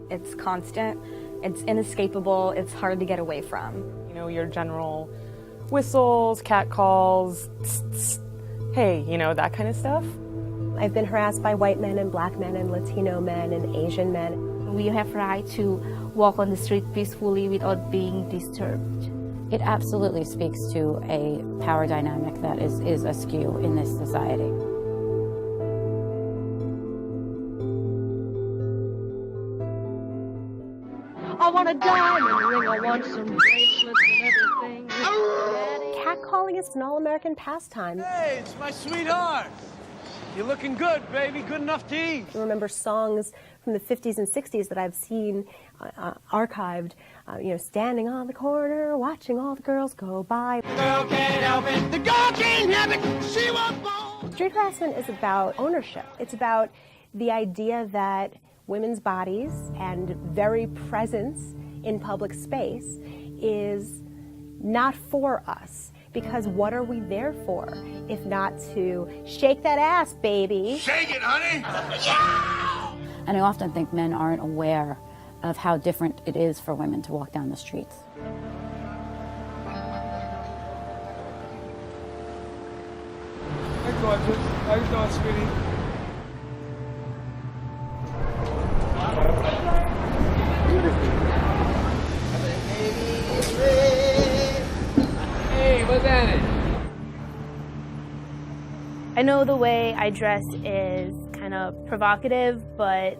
It's constant, it's inescapable, it's hard to get away from. You know, your general whistles, cat calls, tss, tss, hey, you know, that kind of stuff. I've been harassed by white men and black men and Latino men and Asian men. We have right to walk on the street peacefully without being disturbed. It absolutely speaks to a power dynamic that is askew in this society. I want a diamond ring, I want some bracelets and everything. Catcalling is an all-American pastime. Hey, it's my sweetheart. You're looking good, baby. Good enough to eat. I remember songs from the 50s and 60s that I've seen archived, you know, standing on the corner, watching all the girls go by. The girl can't help it. The girl can't help it. She was born. Street harassment is about ownership. It's about the idea that women's bodies and very presence in public space is not for us. Because what are we there for, if not to shake that ass, baby? Shake it, honey. Yeah! And I often think men aren't aware of how different it is for women to walk down the streets. Hey, gorgeous. How you doing, sweetie? Hey, what's that in? I know the way I dress is kind of provocative, but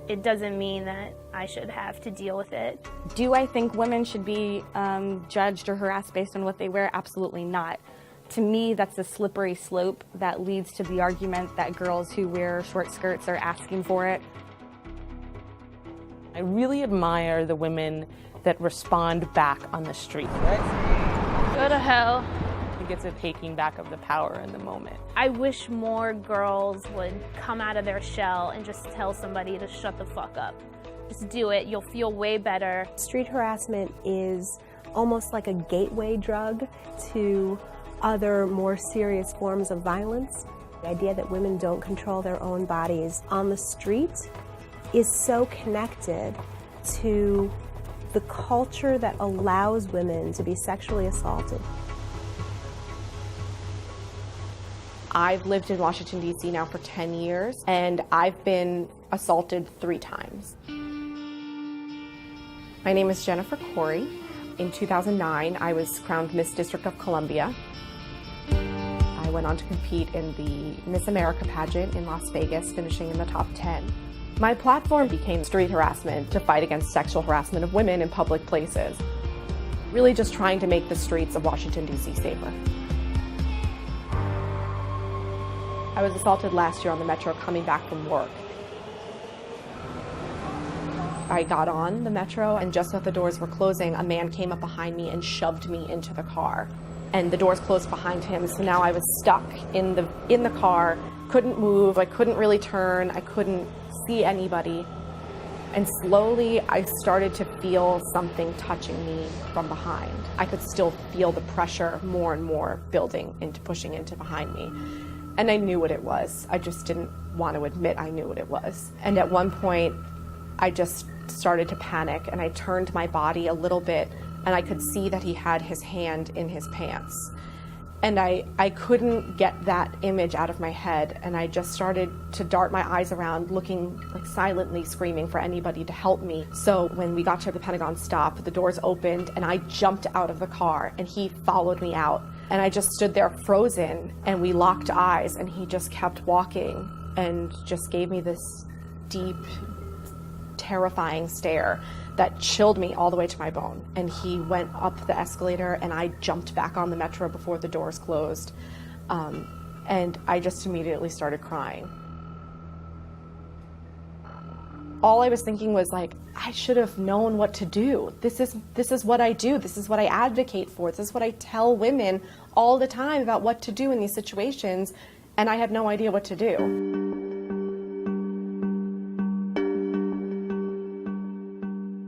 it doesn't mean that I should have to deal with it. Do I think women should be judged or harassed based on what they wear? Absolutely not. To me, that's a slippery slope that leads to the argument that girls who wear short skirts are asking for it. I really admire the women that respond back on the street. Go to hell. It gets a taking back of the power in the moment. I wish more girls would come out of their shell and just tell somebody to shut the fuck up. Just do it, you'll feel way better. Street harassment is almost like a gateway drug to other more serious forms of violence. The idea that women don't control their own bodies on the street is so connected to the culture that allows women to be sexually assaulted. I've lived in Washington, D.C. now for 10 years, and I've been assaulted 3 times. My name is Jennifer Corey. In 2009, I was crowned Miss District of Columbia. I went on to compete in the Miss America pageant in Las Vegas, finishing in the top 10. My platform became street harassment to fight against sexual harassment of women in public places. Really just trying to make the streets of Washington, D.C. safer. I was assaulted last year on the Metro coming back from work. I got on the Metro, and just as the doors were closing, a man came up behind me and shoved me into the car. And the doors closed behind him, so now I was stuck in the car, couldn't move, I couldn't really turn, I couldn't see anybody. And slowly I started to feel something touching me from behind. I could still feel the pressure more and more building into pushing into behind me. And I knew what it was. I just didn't want to admit I knew what it was. And at one point, I just started to panic, and I turned my body a little bit, and I could see that he had his hand in his pants. And I couldn't get that image out of my head, and I just started to dart my eyes around, looking, like, silently screaming for anybody to help me. So when we got to the Pentagon stop, the doors opened, and I jumped out of the car, and he followed me out. And I just stood there frozen, and we locked eyes, and he just kept walking and just gave me this deep, terrifying stare that chilled me all the way to my bone. And he went up the escalator, and I jumped back on the Metro before the doors closed. And I just immediately started crying. All I was thinking was, like, I should have known what to do. This is what I do. This is what I advocate for. This is what I tell women all the time about what to do in these situations, and I had no idea what to do.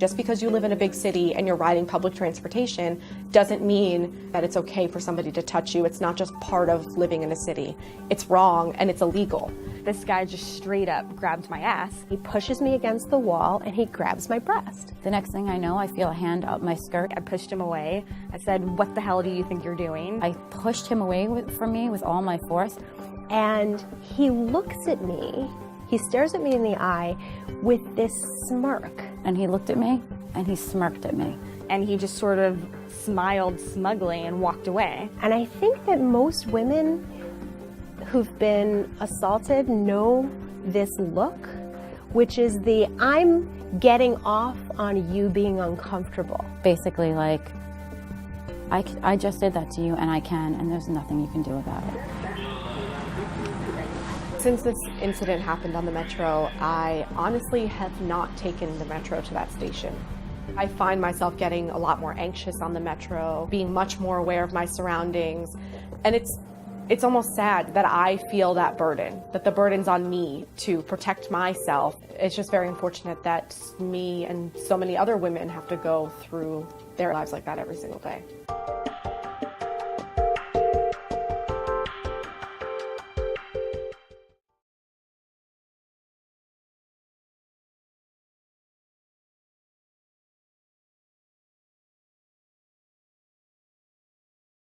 Just because you live in a big city and you're riding public transportation doesn't mean that it's okay for somebody to touch you. It's not just part of living in a city. It's wrong and it's illegal. This guy just straight up grabbed my ass. He pushes me against the wall and he grabs my breast. The next thing I know, I feel a hand up my skirt. I pushed him away. I said, "What the hell do you think you're doing?" I pushed him away from me with all my force. And he looks at me, he stares at me in the eye with this smirk. And he looked at me and he smirked at me. And he just sort of smiled smugly and walked away. And I think that most women who've been assaulted know this look, which is the I'm getting off on you being uncomfortable. Basically like, I just did that to you and I can, and there's nothing you can do about it. Since this incident happened on the Metro, I honestly have not taken the Metro to that station. I find myself getting a lot more anxious on the Metro, being much more aware of my surroundings, and it's almost sad that I feel that burden, that the burden's on me to protect myself. It's just very unfortunate that me and so many other women have to go through their lives like that every single day.